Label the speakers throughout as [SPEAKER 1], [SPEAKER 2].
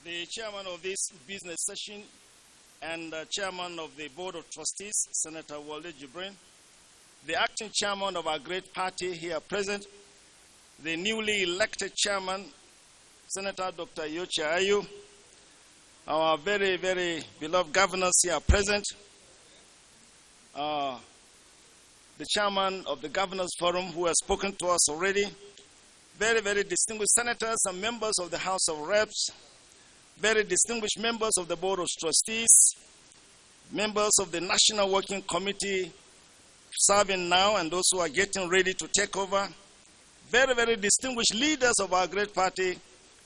[SPEAKER 1] the chairman of this business session and chairman of the Board of Trustees, Senator Walde Jibrin, the acting chairman of our great party here present, the newly elected chairman, Senator Dr. Iyorchia Ayu, our very, very beloved governors here present, the chairman of the Governors Forum who has spoken to us already, very, very distinguished senators and members of the House of Reps, very distinguished members of the Board of Trustees, members of the National Working Committee serving now and those who are getting ready to take over, very, very distinguished leaders of our great party,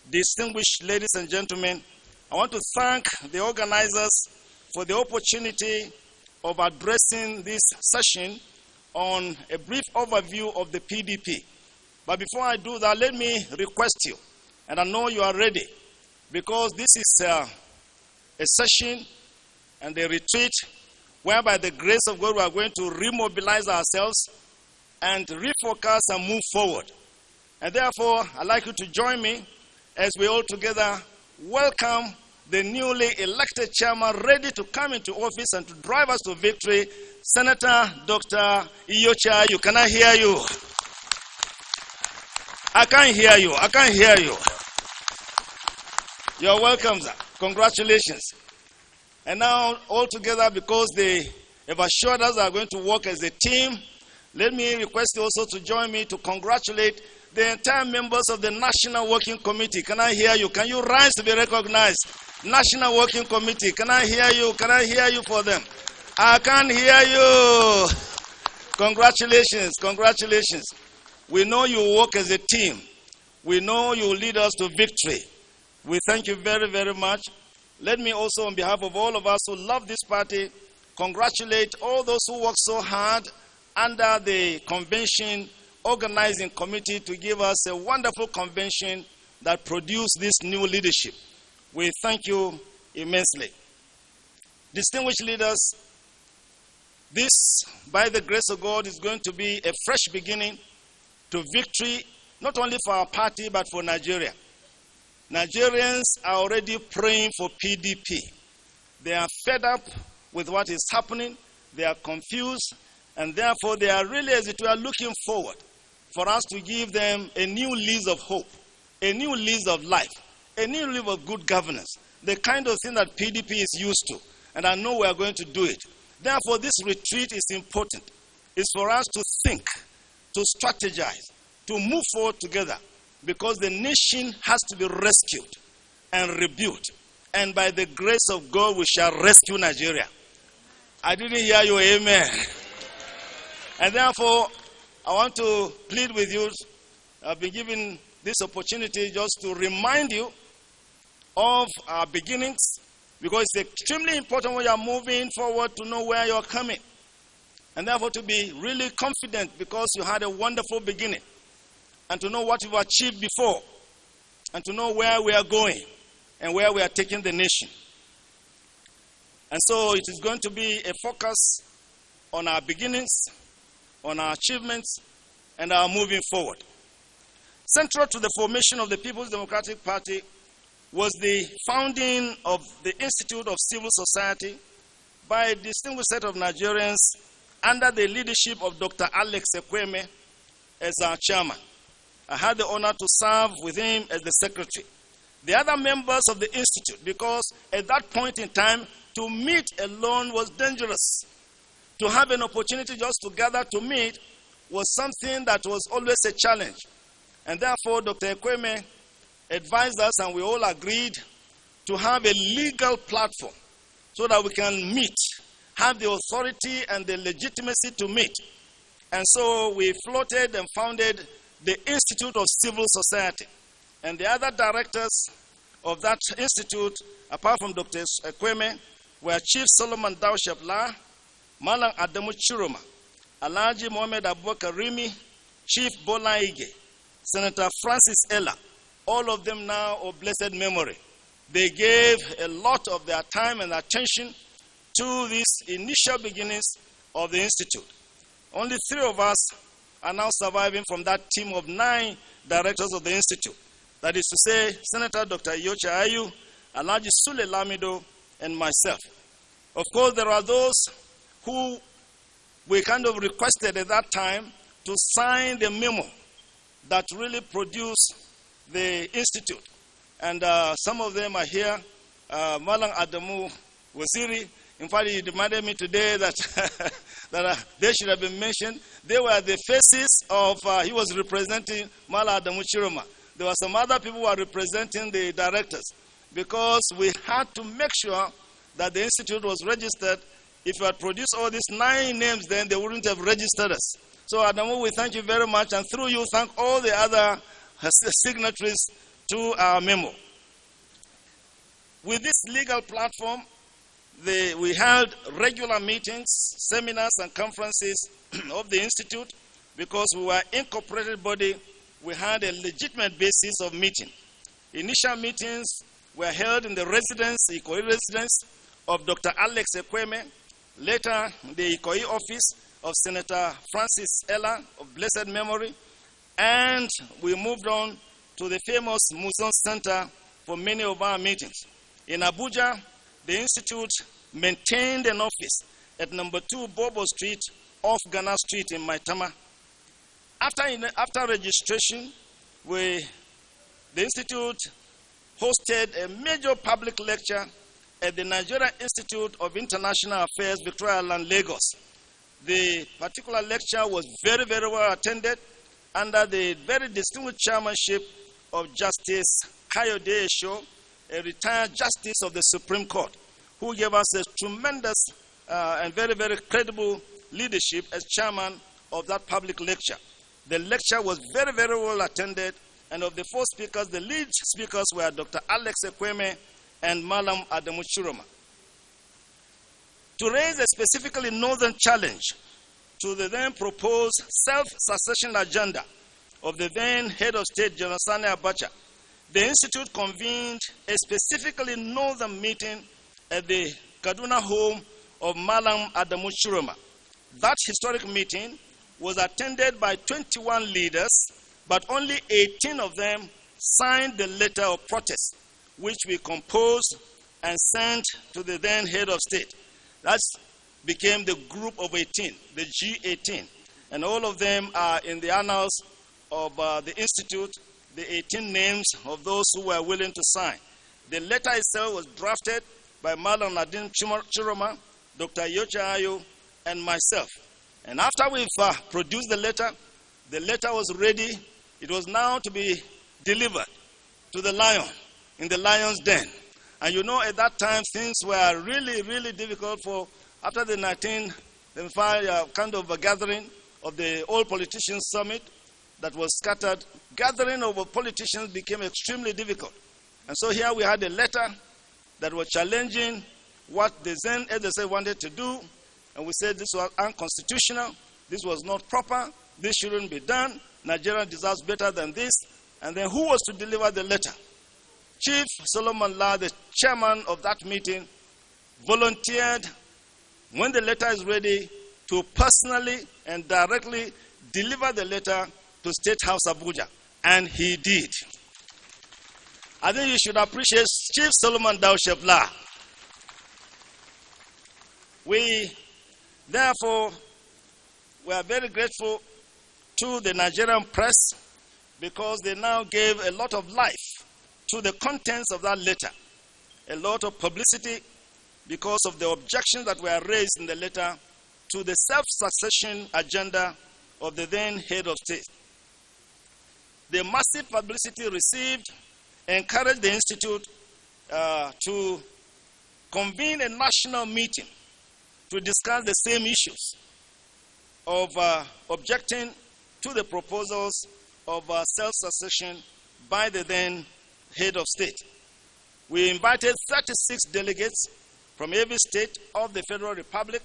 [SPEAKER 1] distinguished ladies and gentlemen. I want to thank the organizers for the opportunity of addressing this session on a brief overview of the PDP. But before I do that, let me request you, and I know you are ready, because this is a session and a retreat where by the grace of God we are going to remobilize ourselves and refocus and move forward. And therefore, I'd like you to join me as we all together welcome the newly elected chairman ready to come into office and to drive us to victory, Senator Dr. Iyorchia Ayu. Can I hear you? I can't hear you. I can't hear you. You're welcome, sir. Congratulations. And now, all together, because they have assured us they are going to work as a team, let me request you also to join me to congratulate the entire members of the National Working Committee. Can I hear you? Can you rise to be recognized? National Working Committee, can I hear you? Can I hear you for them? I can't hear you. Congratulations, congratulations. We know you work as a team. We know you lead us to victory. We thank you very, very much. Let me also, on behalf of all of us who love this party, congratulate all those who work so hard under the convention organizing committee to give us a wonderful convention that produced this new leadership. We thank you immensely. Distinguished leaders, this, by the grace of God, is going to be a fresh beginning to victory, not only for our party, but for Nigeria. Nigerians are already praying for PDP. They are fed up with what is happening. They are confused. And therefore, they are really, as it were, looking forward for us to give them a new lease of hope, a new lease of life, a new lease of good governance, the kind of thing that PDP is used to. And I know we are going to do it. Therefore, this retreat is important. It's for us to think, to strategize, to move forward together, because the nation has to be rescued and rebuilt. And by the grace of God, we shall rescue Nigeria. I didn't hear you, amen. And therefore, I want to plead with you. I've been given this opportunity just to remind you of our beginnings, because it's extremely important when you are moving forward to know where you are coming. And therefore, to be really confident because you had a wonderful beginning, and to know what you've achieved before, and to know where we are going and where we are taking the nation. And so it is going to be a focus on our beginnings, on our achievements, and our moving forward. Central to the formation of the Peoples Democratic Party was the founding of the Institute of Civil Society by a distinguished set of Nigerians under the leadership of Dr. Alex Ekweme as our chairman. I had the honor to serve with him as the secretary. The other members of the institute, because at that point in time, to meet alone was dangerous. To have an opportunity just to gather to meet was something that was always a challenge. And therefore, Dr. Ekweme advised us, and we all agreed, to have a legal platform so that we can meet, have the authority and the legitimacy to meet. And so we floated and founded the Institute of Civil Society. And the other directors of that institute, apart from Dr. Ekweme, were Chief Solomon Dawshapla, Malang Adamu Chiroma, Alhaji Mohamed Abubakar Rimi, Chief Bola Ige, Senator Francis Ella, all of them now of blessed memory. They gave a lot of their time and attention to these initial beginnings of the institute. Only 3 of us are now surviving from that team of 9 directors of the institute. That is to say, Senator Dr. Iyorchia Ayu, Alhaji Sule Lamido, and myself. Of course, there are those who we kind of requested at that time to sign the memo that really produced the institute. And some of them are here. Malang Adamu Waziri, in fact, he demanded me today that, that they should have been mentioned. They were the faces of, he was representing Malang Adamu Chiroma. There were some other people who were representing the directors, because we had to make sure that the institute was registered. If you had produced all these 9 names, then they wouldn't have registered us. So Adamu, we thank you very much, and through you, thank all the other signatories to our memo. With this legal platform, we held regular meetings, seminars, and conferences of the institute. Because we were an incorporated body, we had a legitimate basis of meeting. Initial meetings were held in the residence, the Ikoyi residence of Dr. Alex Ekweme, later the Ikoyi office of Senator Francis Ella of blessed memory, and we moved on to the famous Muson Center for many of our meetings. In Abuja, the institute maintained an office at number 2 Bobo Street off Ghana Street in Maitama. After registration, the institute hosted a major public lecture at the Nigeria Institute of International Affairs, Victoria Island, Lagos. The particular lecture was very, very well attended under the very distinguished chairmanship of Justice Kayode Esho, a retired justice of the Supreme Court, who gave us a tremendous and very, very credible leadership as chairman of that public lecture. The lecture was very, very well attended, and of the 4 speakers, the lead speakers were Dr. Alex Ekweme and Malam Adamu Chiroma. To raise a specifically northern challenge to the then proposed self-succession agenda of the then head of state, General Sani Abacha, the institute convened a specifically northern meeting at the Kaduna home of Malam Adamu Chiroma. That historic meeting was attended by 21 leaders, but only 18 of them signed the letter of protest, which we composed and sent to the then head of state. That became the group of 18, the G18. And all of them are in the annals of the institute, the 18 names of those who were willing to sign. The letter itself was drafted by Malam Adamu Chiroma, Dr. Yocha Ayo, and myself. And after we've produced the letter was ready. It was now to be delivered to the lion in the lion's den. And you know, at that time, things were really, really difficult after the 1975 kind of a gathering of the All Politicians Summit that was scattered. Gathering of politicians became extremely difficult. And so here we had a letter that was challenging what the then SSA wanted to do. And we said this was unconstitutional, this was not proper, this shouldn't be done, Nigeria deserves better than this. And then who was to deliver the letter? Chief Solomon La, the chairman of that meeting, volunteered, when the letter is ready, to personally and directly deliver the letter to State House Abuja. And he did. I think you should appreciate Chief Solomon La. We, therefore, are very grateful to the Nigerian press, because they now gave a lot of life to the contents of that letter. A lot of publicity because of the objections that were raised in the letter to the self-succession agenda of the then head of state. The massive publicity received encouraged the institute to convene a national meeting to discuss the same issues of objecting to the proposals of self-succession by the then head of state. We invited 36 delegates from every state of the Federal Republic,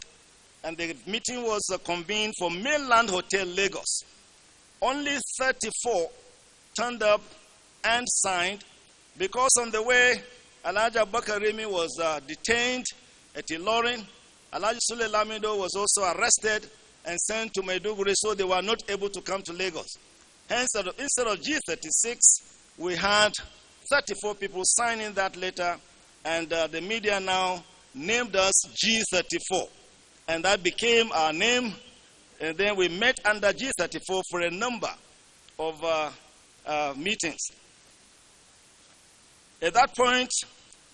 [SPEAKER 1] and the meeting was convened for Mainland Hotel, Lagos. Only 34 turned up and signed, because on the way, Alhaji Abubakar Remi was detained at Ilorin. Alhaji Sule Lamido was also arrested and sent to Maiduguri, so they were not able to come to Lagos. Hence, instead of G36, we had 34 people signing that letter, and the media now named us G34. And that became our name. And then we met under G34 for a number of meetings. At that point,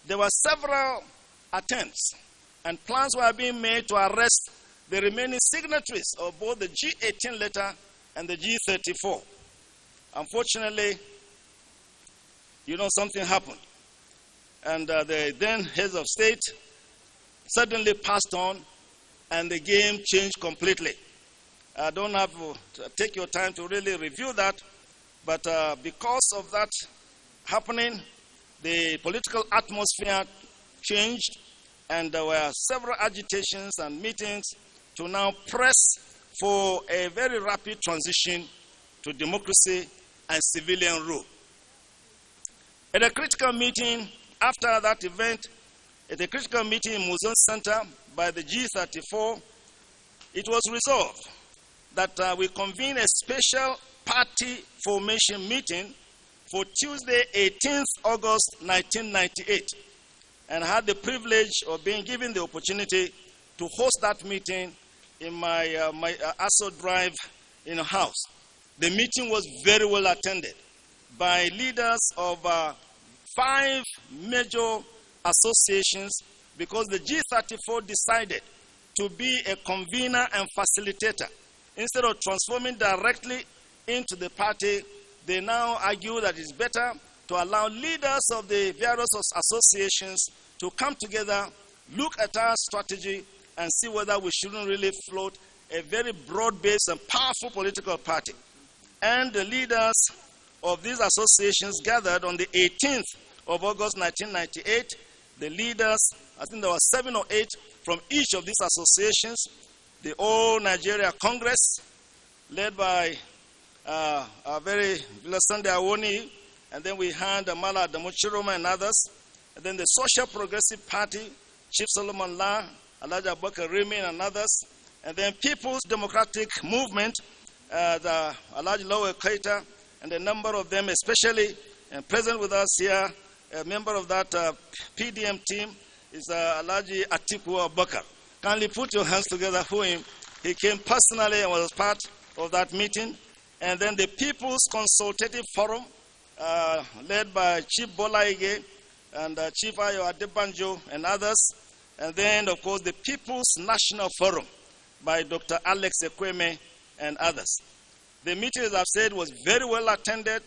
[SPEAKER 1] there were several attempts and plans were being made to arrest the remaining signatories of both the G18 letter and the G34. Unfortunately, something happened. And the then heads of state suddenly passed on, and the game changed completely. I don't have to take your time to really review that, but because of that happening, the political atmosphere changed, and there were several agitations and meetings to now press for a very rapid transition to democracy and civilian rule. At a critical meeting after that event, at a critical meeting in Museum Center by the G34, it was resolved that we convene a special party formation meeting for Tuesday, 18th August 1998, and I had the privilege of being given the opportunity to host that meeting in my Aso Drive house. The meeting was very well attended by leaders of 5 major associations, because the G34 decided to be a convener and facilitator. Instead of transforming directly into the party, they now argue that it's better to allow leaders of the various associations to come together, look at our strategy, and see whether we shouldn't really float a very broad-based and powerful political party. And the leaders of these associations gathered on the 18th of August 1998. The leaders, I think there were 7 or 8 from each of these associations. The All Nigeria Congress, led by our very Sunday Awoni, and then we had Mala Adamuchiroma and others. And then the Social Progressive Party, Chief Solomon La, Elijah Abubakar Rimi and others. And then Peoples Democratic Movement, the Elijah Lowe Keita, and a number of them, especially present with us here, a member of that PDM team is Alaji Atiku Abubakar. Kindly put your hands together for him. He came personally and was part of that meeting. And then the People's Consultative Forum, led by Chief Bola Ige and Chief Ayo Adebanjo and others. And then, of course, the People's National Forum by Dr. Alex Ekweme and others. The meeting, as I've said, was very well attended,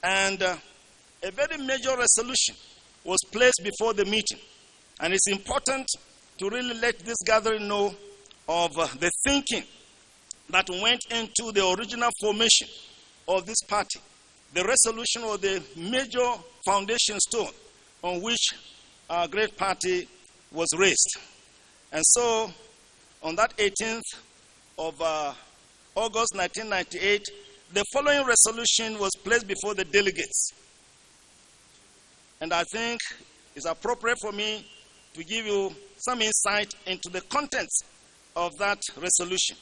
[SPEAKER 1] and a very major resolution was placed before the meeting. And it's important to really let this gathering know of the thinking that went into the original formation of this party. The resolution was the major foundation stone on which our great party was raised. And so, on that 18th of August 1998, the following resolution was placed before the delegates. And I think it's appropriate for me to give you some insight into the contents of that resolution.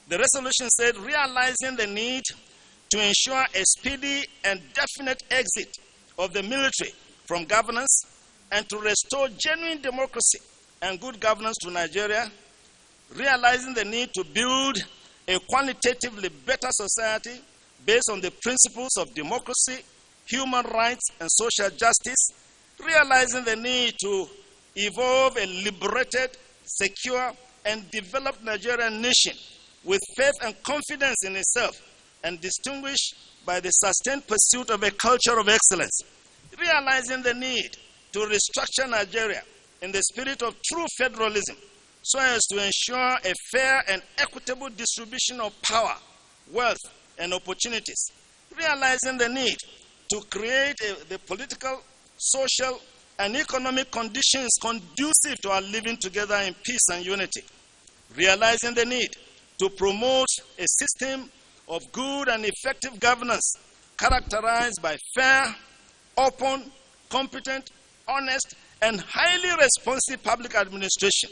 [SPEAKER 1] The resolution said, realizing the need to ensure a speedy and definite exit of the military from governance and to restore genuine democracy and good governance to Nigeria, realizing the need to build a qualitatively better society based on the principles of democracy, human rights, and social justice, realizing the need to evolve a liberated, secure, and developed Nigerian nation with faith and confidence in itself, and distinguished by the sustained pursuit of a culture of excellence, realizing the need to restructure Nigeria in the spirit of true federalism, so as to ensure a fair and equitable distribution of power, wealth, and opportunities, realizing the need to create the political, social, and economic conditions conducive to our living together in peace and unity, realizing the need to promote a system of good and effective governance characterized by fair, open, competent, honest, and highly responsive public administration,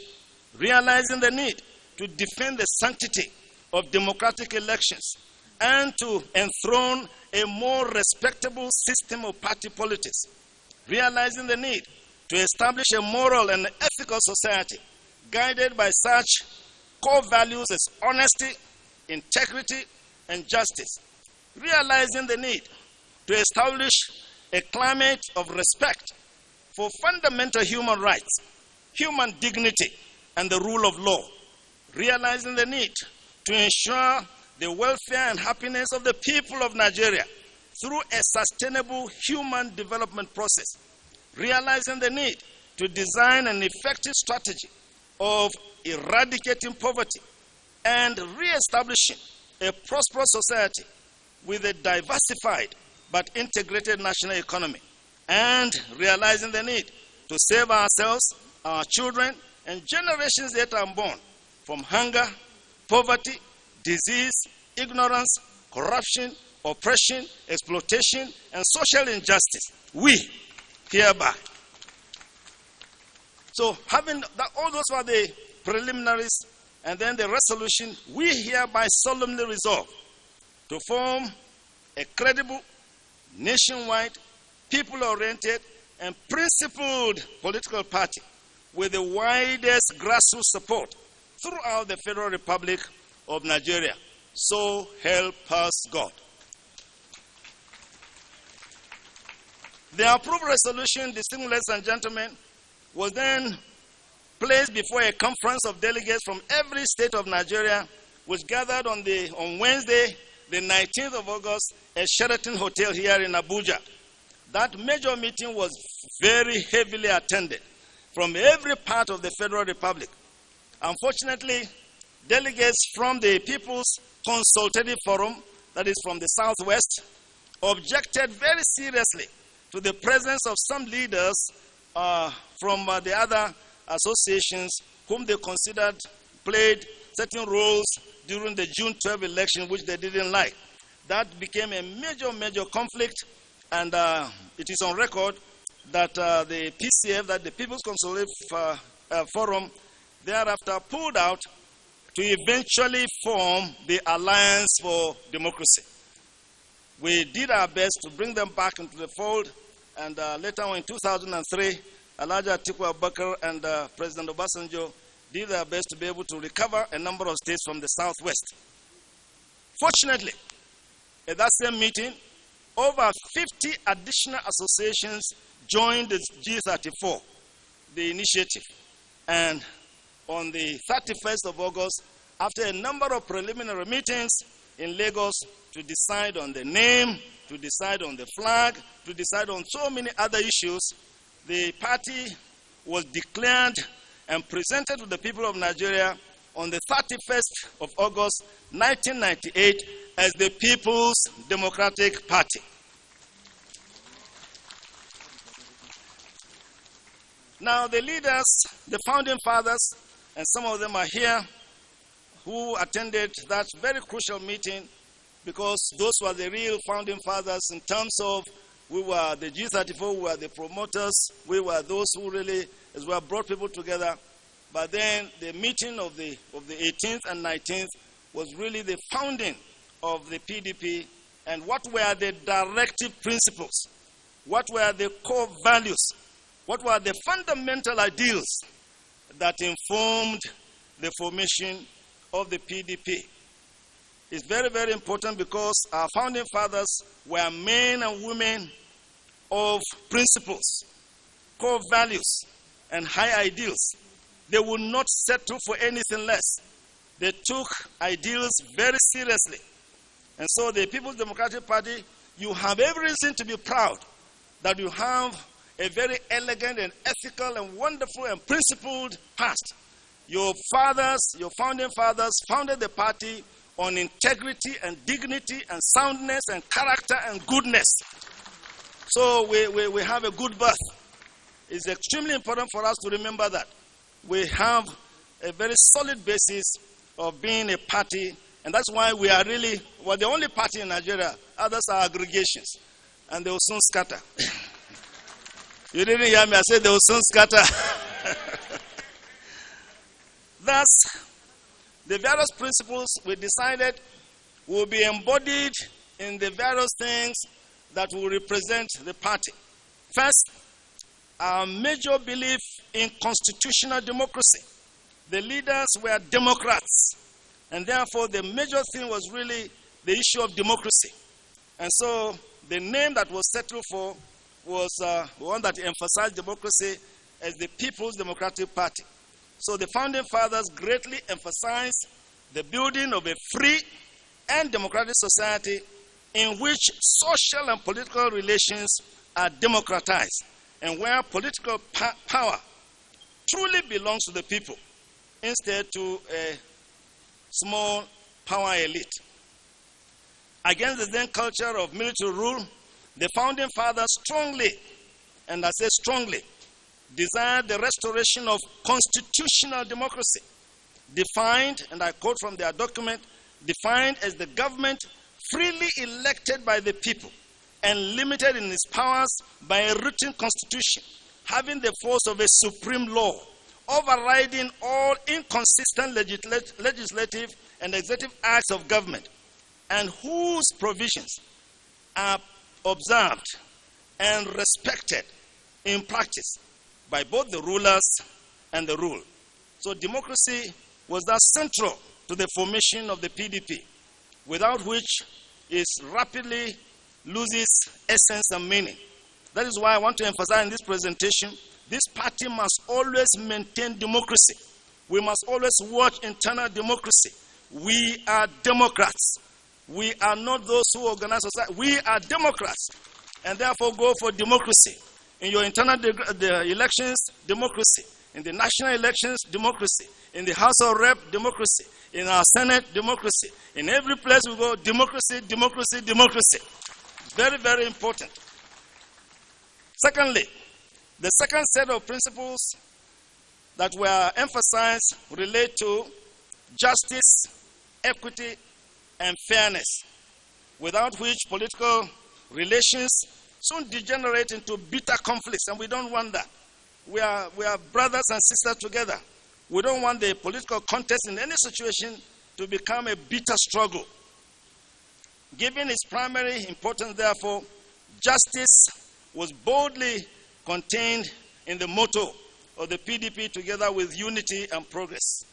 [SPEAKER 1] realizing the need to defend the sanctity of democratic elections and to enthrone a more respectable system of party politics, realizing the need to establish a moral and ethical society guided by such core values as honesty, integrity, and justice, realizing the need to establish a climate of respect for fundamental human rights, human dignity, and the rule of law, realizing the need to ensure the welfare and happiness of the people of Nigeria through a sustainable human development process, realizing the need to design an effective strategy of eradicating poverty and re-establishing a prosperous society with a diversified but integrated national economy, and realizing the need to save ourselves, our children, and generations yet unborn from hunger, poverty, disease, ignorance, corruption, oppression, exploitation, and social injustice. We hereby. So having that, all those were the preliminaries, and then the resolution, we hereby solemnly resolve to form a credible, nationwide, people-oriented, and principled political party with the widest grassroots support throughout the Federal Republic of Nigeria. So help us God. The approved resolution, distinguished ladies and gentlemen, was then placed before a conference of delegates from every state of Nigeria, which gathered on Wednesday, the 19th of August, at Sheraton Hotel here in Abuja. That major meeting was very heavily attended from every part of the Federal Republic. Unfortunately, delegates from the People's Consultative Forum, that is from the Southwest, objected very seriously to the presence of some leaders from the other associations whom they considered played certain roles during the June 12 election, which they didn't like. That became a major conflict, and it is on record that the PCF, that the People's Consultative Forum, thereafter pulled out to eventually form the Alliance for Democracy. We did our best to bring them back into the fold, and later on in 2003, Alhaji Atiku Abubakar and President Obasanjo did their best to be able to recover a number of states from the Southwest. Fortunately, at that same meeting, over 50 additional associations joined the G34, the initiative. And on the 31st of August, after a number of preliminary meetings in Lagos to decide on the name, to decide on the flag, to decide on so many other issues, the party was declared and presented to the people of Nigeria on the 31st of August, 1998, as the Peoples Democratic Party. Now, the leaders, the founding fathers, and some of them are here, who attended that very crucial meeting, because those were the real founding fathers in terms of we were the G34, we were the promoters, we were those who really as well brought people together. But then the meeting of the 18th and 19th was really the founding of the PDP, and what were the directive principles, what were the core values, what were the fundamental ideals that informed the formation of the PDP. It's very important because our founding fathers were men and women of principles, core values, and high ideals. They would not settle for anything less. They took ideals very seriously. And so the People's Democratic Party, you have every reason to be proud that you have a very elegant and ethical and wonderful and principled past. Your fathers, your founding fathers, founded the party on integrity and dignity and soundness and character and goodness. So we have a good birth. It's extremely important for us to remember that. We have a very solid basis of being a party, and that's why we are really, we're the only party in Nigeria. Others are aggregations, and they will soon scatter. You didn't hear me, I said they will soon scatter. Thus, the various principles we decided will be embodied in the various things that will represent the party. First, our major belief in constitutional democracy. The leaders were Democrats, and therefore the major thing was really the issue of democracy. And so the name that was settled for was one that emphasized democracy as the Peoples Democratic Party. So the founding fathers greatly emphasized the building of a free and democratic society in which social and political relations are democratized and where political power truly belongs to the people instead to a small power elite. Against the then culture of military rule, the founding fathers strongly, and I say strongly, desired the restoration of constitutional democracy, defined, and I quote from their document, defined as the government freely elected by the people and limited in its powers by a written constitution, having the force of a supreme law, overriding all inconsistent legislative and executive acts of government, and whose provisions are observed and respected in practice by both the rulers and the ruled. So democracy was thus central to the formation of the PDP, without which it rapidly loses essence and meaning. That is why I want to emphasize in this presentation, this party must always maintain democracy. We must always watch internal democracy. We are Democrats. We are not those who organize society. We are Democrats, and therefore go for democracy. In your internal elections, democracy. In the national elections, democracy. In the House of Rep, democracy. In our Senate, democracy. In every place we go, democracy, democracy, democracy. Very, very important. Secondly, the second set of principles that were emphasized relate to justice, equity, and fairness, without which political relations soon degenerate into bitter conflicts, and we don't want that. We are brothers and sisters together. We don't want the political contest in any situation to become a bitter struggle. Given its primary importance, therefore, justice was boldly contained in the motto of the PDP, together with unity and progress.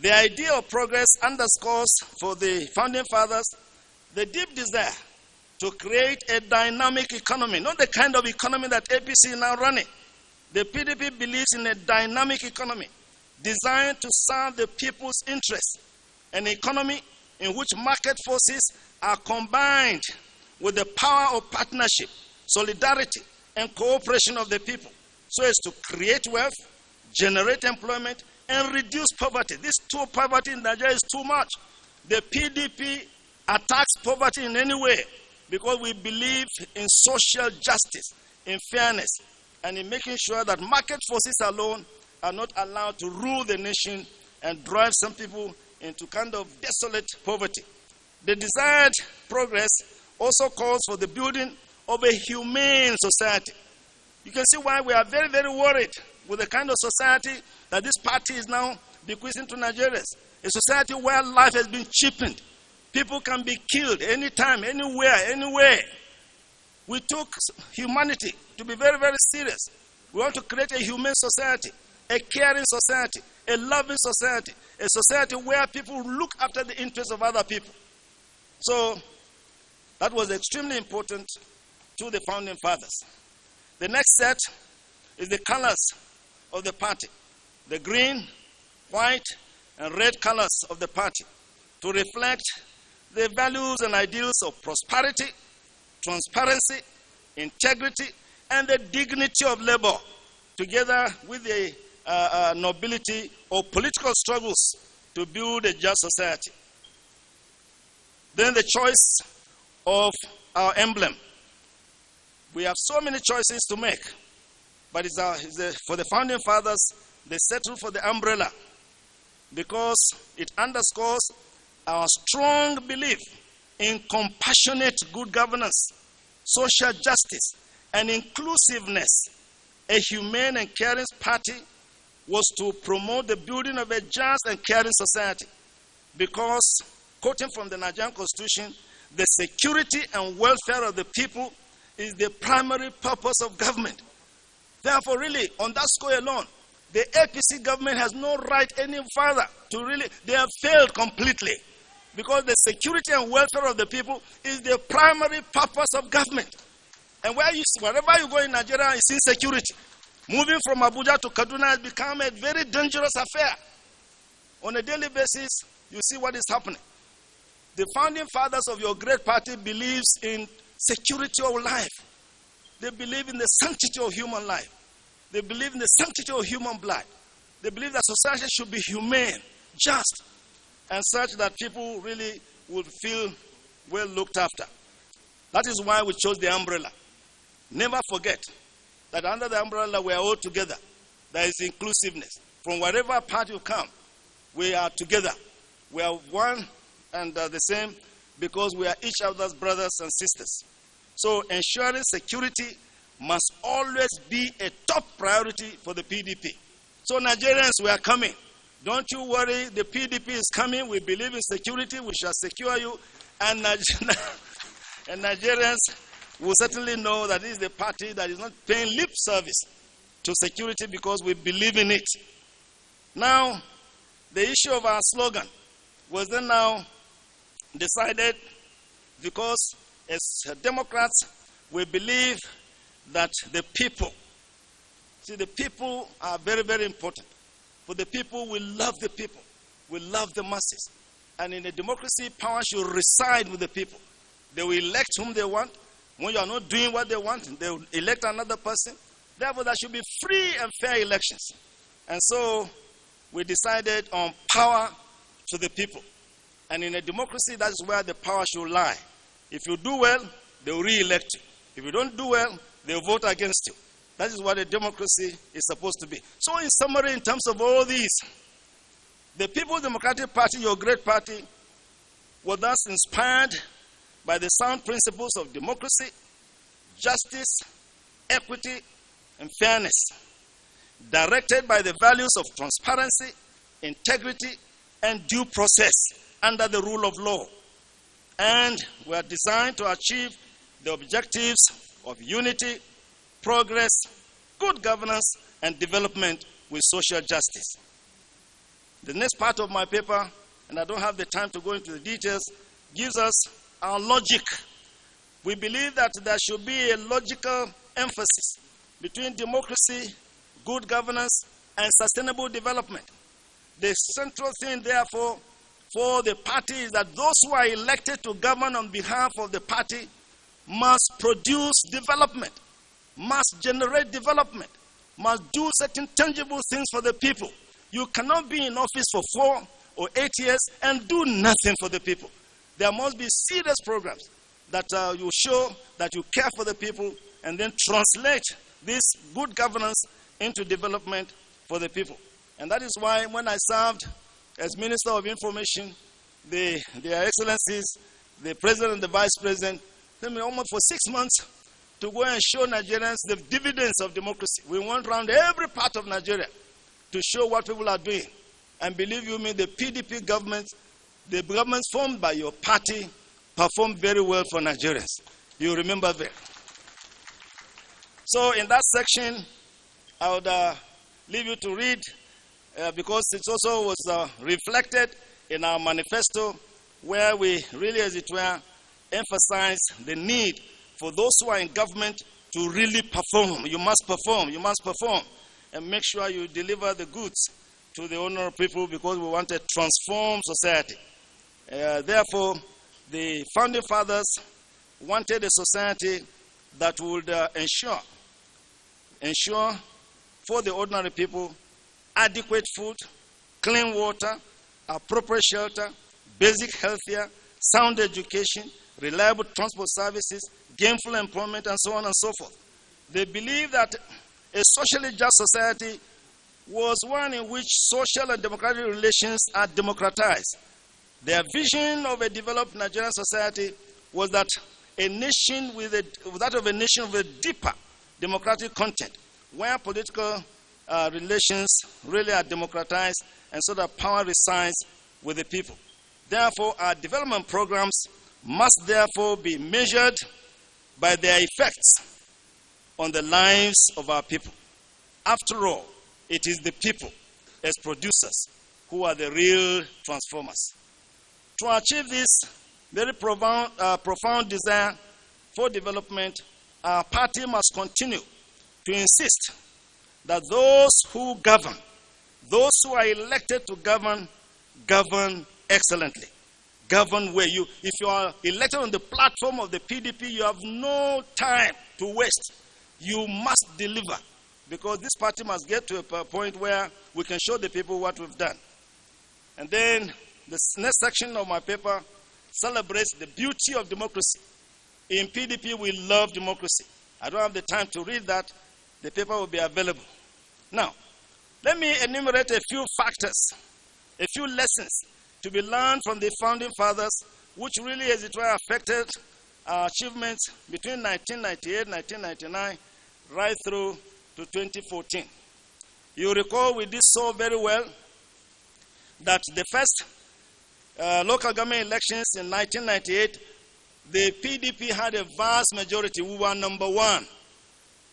[SPEAKER 1] The idea of progress underscores for the founding fathers the deep desire to create a dynamic economy, not the kind of economy that APC is now running. The PDP believes in a dynamic economy designed to serve the people's interests, an economy in which market forces are combined with the power of partnership, solidarity, and cooperation of the people, so as to create wealth, generate employment, and reduce poverty. This poverty in Nigeria is too much. The PDP attacks poverty in any way because we believe in social justice, in fairness, and in making sure that market forces alone are not allowed to rule the nation and drive some people into kind of desolate poverty. The desired progress also calls for the building of a humane society. You can see why we are very, very worried with the kind of society that this party is now bequeathing to Nigerians. A society where life has been cheapened. People can be killed anytime, anywhere, anywhere. We took humanity to be very, very serious. We want to create a humane society, a caring society, a loving society, a society where people look after the interests of other people. So that was extremely important to the founding fathers. The next set is the colors of the party. The green, white, and red colors of the party to reflect the values and ideals of prosperity, transparency, integrity, and the dignity of labor, together with the nobility of political struggles to build a just society. Then the choice of our emblem. We have so many choices to make, but for the founding fathers, they settled for the umbrella because it underscores our strong belief in compassionate good governance, social justice, and inclusiveness. A humane and caring party was to promote the building of a just and caring society because, quoting from the Nigerian Constitution, the security and welfare of the people is the primary purpose of government. Therefore, really, on that score alone, the APC government has no right any further to really, they have failed completely. Because the security and welfare of the people is the primary purpose of government. And wherever you go in Nigeria, it's insecurity. Moving from Abuja to Kaduna has become a very dangerous affair. On a daily basis, you see what is happening. The founding fathers of your great party believes in security of life. They believe in the sanctity of human life. They believe in the sanctity of human blood. They believe that society should be humane, just, and such that people really would feel well looked after. That is why we chose the umbrella. Never forget that under the umbrella we are all together. There is inclusiveness. From wherever part you come, we are together. We are one and the same because we are each other's brothers and sisters. So ensuring security must always be a top priority for the PDP. So Nigerians, we are coming. Don't you worry, the PDP is coming. We believe in security. We shall secure you. And Nigerians will certainly know that this is the party that is not paying lip service to security because we believe in it. Now, the issue of our slogan was then now decided because as Democrats, we believe that the people are very, very important. For the people, we love the people. We love the masses. And in a democracy, power should reside with the people. They will elect whom they want. When you are not doing what they want, they will elect another person. Therefore, there should be free and fair elections. And so, we decided on power to the people. And in a democracy, that is where the power should lie. If you do well, they will re-elect you. If you don't do well, they will vote against you. That is what a democracy is supposed to be. So in summary, in terms of all these, the Peoples Democratic Party, your great party, was thus inspired by the sound principles of democracy, justice, equity, and fairness, directed by the values of transparency, integrity, and due process under the rule of law, and were designed to achieve the objectives of unity, progress, good governance, and development with social justice. The next part of my paper, and I don't have the time to go into the details, gives us our logic. We believe that there should be a logical emphasis between democracy, good governance, and sustainable development. The central thing, therefore, for the party is that those who are elected to govern on behalf of the party must produce development, must generate development, must do certain tangible things for the people. You cannot be in office for 4 or 8 years and do nothing for the people. There must be serious programs that you show that you care for the people and then translate this good governance into development for the people. And that is why when I served as Minister of Information, their excellencies, the President and the Vice President, told me almost for 6 months to go and show Nigerians the dividends of democracy. We went around every part of Nigeria to show what people are doing. And believe you me, the PDP government, the governments formed by your party, performed very well for Nigerians. You remember that. So in that section, I would leave you to read because it also was reflected in our manifesto where we really, as it were, emphasize the need for those who are in government to really perform. You must perform. You must perform. And make sure you deliver the goods to the ordinary people because we want a transformed society. Therefore, the founding fathers wanted a society that would ensure for the ordinary people adequate food, clean water, appropriate shelter, basic healthcare, sound education, reliable transport services, gainful employment, and so on and so forth. They believe that a socially just society was one in which social and democratic relations are democratized. Their vision of a developed Nigerian society was that a nation with a deeper democratic content, where political relations really are democratized, and so that power resides with the people. Therefore, our development programs must therefore be measured by their effects on the lives of our people. After all, it is the people as producers who are the real transformers. To achieve this very profound desire for development, our party must continue to insist that those who govern, those who are elected to govern, govern excellently. Govern where if you are elected on the platform of the PDP, you have no time to waste. You must deliver, because this party must get to a point where we can show the people what we've done. And then the next section of my paper celebrates the beauty of democracy. In PDP, we love democracy. I don't have the time to read that. The paper will be available. Now, let me enumerate a few factors, a few lessons to be learned from the founding fathers, which really, as it were, affected our achievements between 1998, 1999, right through to 2014. You recall we did so very well that the first local government elections in 1998, the PDP had a vast majority. We were number one.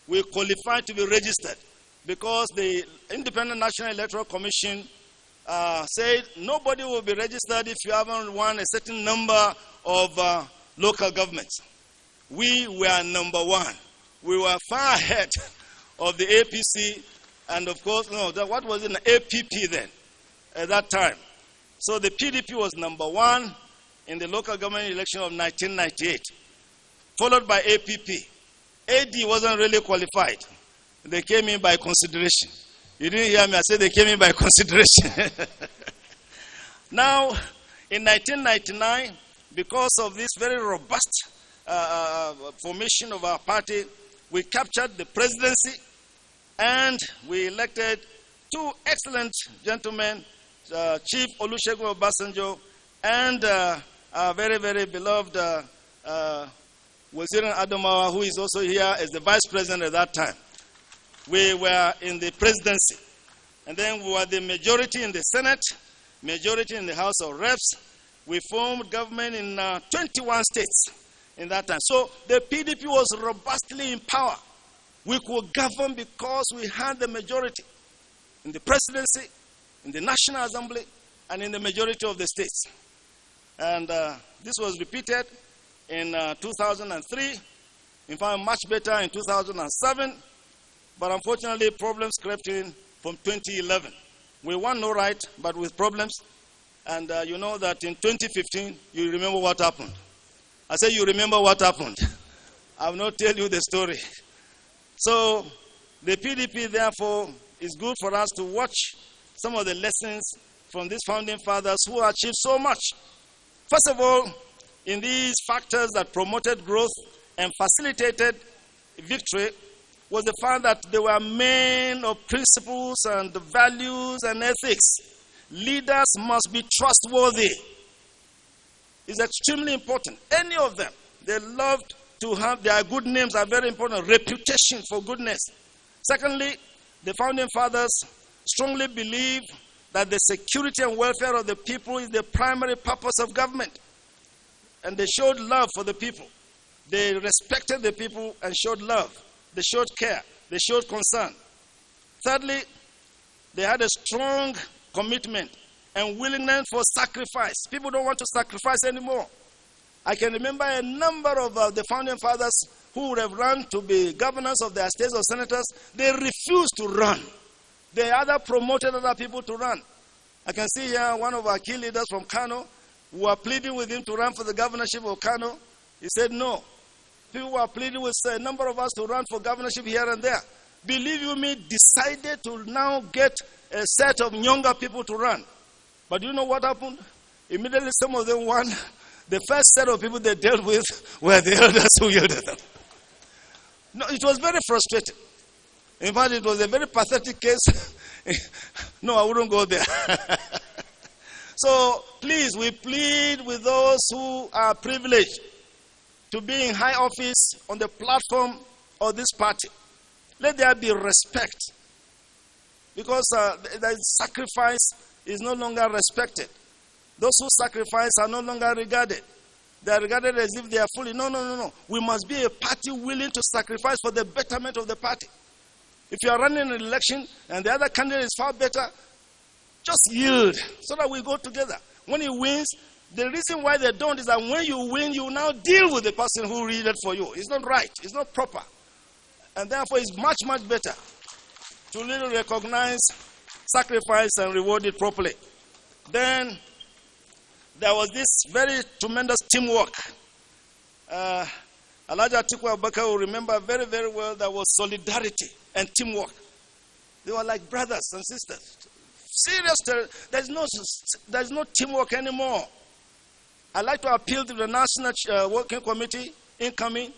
[SPEAKER 1] We qualified to be registered because the Independent National Electoral Commission said nobody will be registered if you haven't won a certain number of local governments. We were number one. We were far ahead of the APC, and of course, what was in the APP then at that time. So the PDP was number one in the local government election of 1998, followed by APP. AD wasn't really qualified. They came in by consideration. You didn't hear me. I said they came in by consideration. Now, in 1999, because of this very robust formation of our party, we captured the presidency and we elected two excellent gentlemen, Chief Olusegun Obasanjo and our very, very beloved Wazirin Adamawa, who is also here as the vice president at that time. We were in the presidency. And then we were the majority in the Senate, majority in the House of Reps. We formed government in 21 states in that time. So the PDP was robustly in power. We could govern because we had the majority in the presidency, in the National Assembly, and in the majority of the states. And this was repeated in 2003. In fact, much better in 2007. But unfortunately, problems crept in from 2011. We won no right, but with problems. And you know that in 2015, you remember what happened. I say you remember what happened. I will not tell you the story. So the PDP, therefore, is good for us to watch some of the lessons from these founding fathers who achieved so much. First of all, in these factors that promoted growth and facilitated victory was the fact that they were men of principles and values and ethics. Leaders must be trustworthy. It's extremely important. Any of them, they loved to have their good names are very important. Reputation for goodness. Secondly, the founding fathers strongly believe that the security and welfare of the people is the primary purpose of government. And they showed love for the people. They respected the people and showed love. They showed care. They showed concern. Thirdly, they had a strong commitment and willingness for sacrifice. People don't want to sacrifice anymore. I can remember a number of the founding fathers who would have run to be governors of their states or senators. They refused to run. They either promoted other people to run. I can see here one of our key leaders from Kano who were pleading with him to run for the governorship of Kano. He said no. People were pleading with a number of us to run for governorship here and there. Believe you me, decided to now get a set of younger people to run. But do you know what happened? Immediately some of them won. The first set of people they dealt with were the elders who yielded them. No, it was very frustrating. In fact, it was a very pathetic case. No, I wouldn't go there. So, please, we plead with those who are privileged to be in high office on the platform of this party. Let there be respect. Because the sacrifice is no longer respected. Those who sacrifice are no longer regarded. They are regarded as if they are fully. No. We must be a party willing to sacrifice for the betterment of the party. If you are running an election and the other candidate is far better, just yield so that we go together. When he wins, the reason why they don't is that when you win, you now deal with the person who read it for you. It's not right. It's not proper. And therefore, it's much, much better to really recognize, sacrifice, and reward it properly. Then there was this very tremendous teamwork. Elijah Atiku Abubakar will remember very, very well there was solidarity and teamwork. They were like brothers and sisters. Serious, there's no teamwork anymore. I'd like to appeal to the National Working Committee, incoming,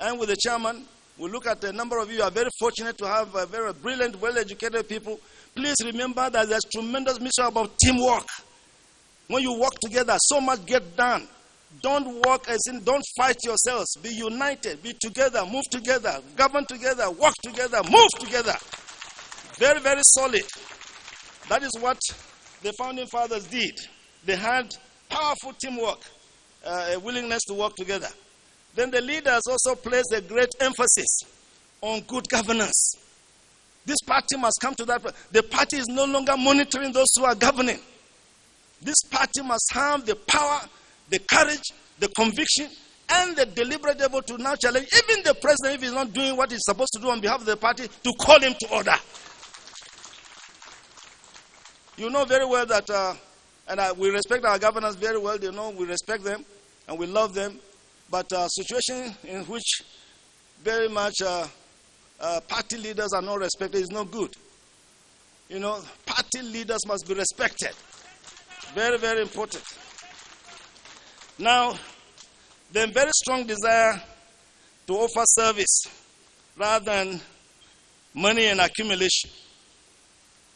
[SPEAKER 1] and with the chairman. We look at a number of you are very fortunate to have very brilliant, well-educated people. Please remember that there's tremendous mission about teamwork. When you work together, so much gets done. Don't work as in, don't fight yourselves. Be united, be together, move together, govern together, work together, move together. Very, very solid. That is what the founding fathers did. They had powerful teamwork, a willingness to work together. Then the leaders also placed a great emphasis on good governance. This party must come to that. The party is no longer monitoring those who are governing. This party must have the power, the courage, the conviction, and the deliberate able to now challenge even the president, if he's not doing what he's supposed to do on behalf of the party, to call him to order. You know very well that, we respect our governors very well. You know we respect them and we love them. But situation in which very much party leaders are not respected is not good. You know, party leaders must be respected. Very, very important. Now, the very strong desire to offer service rather than money and accumulation.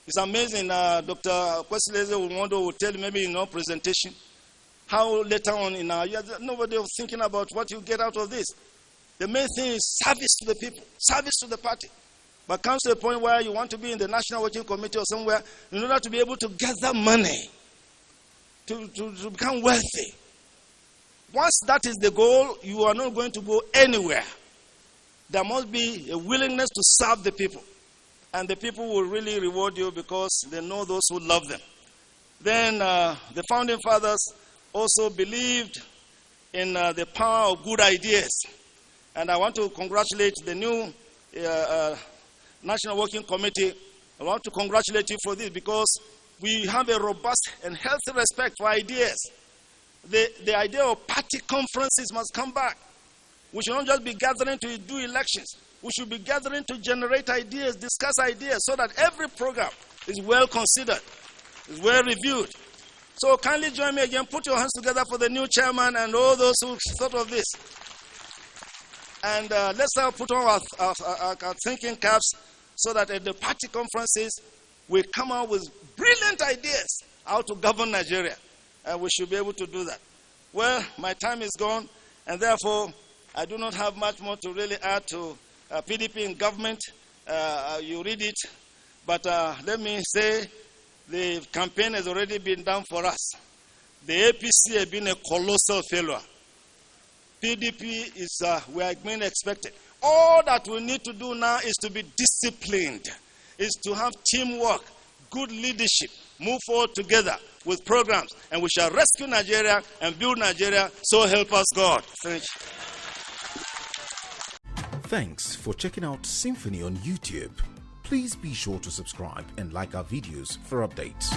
[SPEAKER 1] It's amazing. Dr. Kwesileze Umondo will tell you maybe in our presentation how later on in our years, nobody was thinking about what you get out of this. The main thing is service to the people, service to the party. But comes to a point where you want to be in the National Working Committee or somewhere in order to be able to gather money, to become wealthy. Once that is the goal, you are not going to go anywhere. There must be a willingness to serve the people. And the people will really reward you because they know those who love them. Then the founding fathers also believed in the power of good ideas. And I want to congratulate the new National Working Committee. I want to congratulate you for this because we have a robust and healthy respect for ideas. The idea of party conferences must come back. We should not just be gathering to do elections. We should be gathering to generate ideas, discuss ideas, so that every program is well considered, is well reviewed. So kindly join me again. Put your hands together for the new chairman and all those who thought of this. And let's put on our thinking caps so that at the party conferences, we come out with brilliant ideas how to govern Nigeria. And we should be able to do that. Well, my time is gone, and therefore, I do not have much more to really add to PDP in government. You read it. But let me say, the campaign has already been done for us. The APC has been a colossal failure. PDP is we are being expected. All that we need to do now is to be disciplined, is to have teamwork, good leadership, move forward together with programs, and we shall rescue Nigeria and build Nigeria, so help us God. Thank you.
[SPEAKER 2] Thanks for checking out SYMFONI on YouTube. Please be sure to subscribe and like our videos for updates.